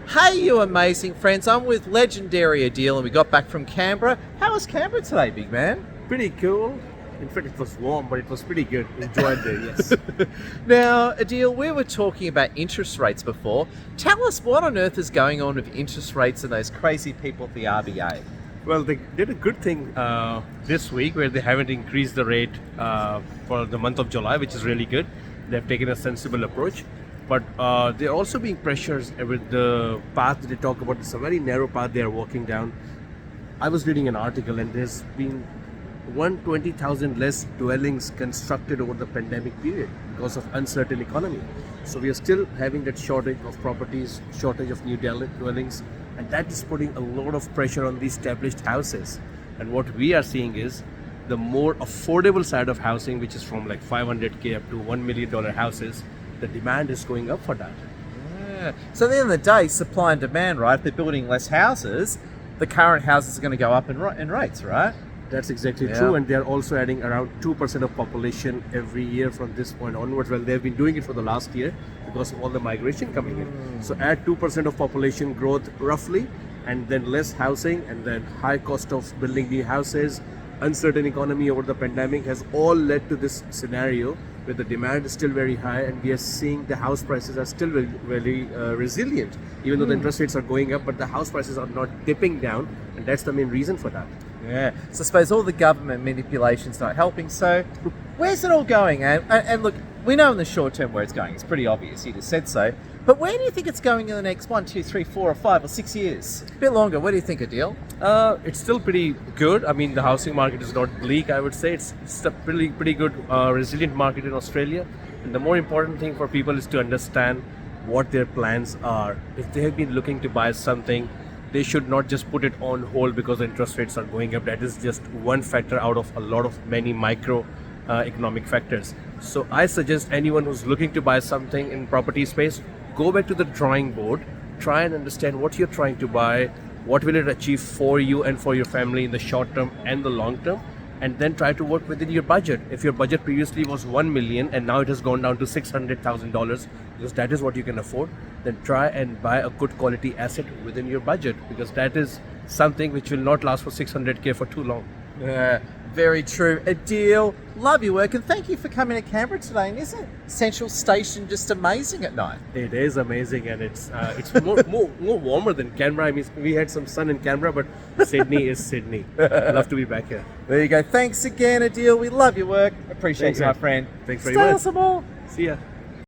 Hey, you amazing friends. I'm with legendary Adil and we got back from Canberra. How was Canberra today, big man? Pretty cool. In fact, it was warm, but it was pretty good. Enjoyed it, yes. Now, Adil, we were talking about interest rates before. Tell us what on earth is going on with interest rates and those crazy people at the RBA. Well, they did a good thing this week where they haven't increased the rate for the month of July, which is really good. They've taken a sensible approach. But they're also being pressured with the path that they talk about. It's a very narrow path they are walking down. I was reading an article and there's been 120,000 less dwellings constructed over the pandemic period because of uncertain economy. So we are still having that shortage of properties, shortage of new dwellings, and that is putting a lot of pressure on the established houses. And what we are seeing is the more affordable side of housing, which is from like 500K up to $1 million houses, the demand is going up for that. Yeah. So at the end of the day, supply and demand, right? If they're building less houses, the current houses are going to go up in rates, right? That's exactly true, and they're also adding around 2% of population every year from this point onwards. Well, they've been doing it for the last year because of all the migration coming in. So add 2% of population growth roughly, and then less housing, and then high cost of building new houses, uncertain economy over the pandemic has all led to this scenario where the demand is still very high, and we are seeing the house prices are still very resilient, even though the interest rates are going up, but the house prices are not dipping down, and that's the main reason for that. Yeah, so I suppose all the government manipulation's not helping. So where's it all going? And look, we know in the short term where it's going. It's pretty obvious. You just said so. But where do you think it's going in the next 1, 2, 3, 4 or 5 or 6 years? A bit longer. What do you think, Adil? It's still pretty good. I mean, the housing market is not bleak, I would say. It's a pretty good, resilient market in Australia. And the more important thing for people is to understand what their plans are. If they have been looking to buy something, they should not just put it on hold because the interest rates are going up. That is just one factor out of a lot of many micro economic factors. So I suggest anyone who's looking to buy something in property space, go back to the drawing board, try and understand what you're trying to buy, what will it achieve for you and for your family in the short term and the long term, and then try to work within your budget. If your budget previously was $1 million and now it has gone down to $600,000 because that is what you can afford, then try and buy a good quality asset within your budget, because that is something which will not last for 600K for too long. Yeah, very true. Adil, love your work and thank you for coming to Canberra today. And isn't Central Station just amazing at night? It is amazing, and it's more warmer than Canberra. I mean, we had some sun in Canberra, but Sydney is Sydney. I'd love to be back here. There you go. Thanks again, Adil. We love your work. Appreciate Thanks, you, my man. friend. Thanks very Stay much. awesome all. See ya.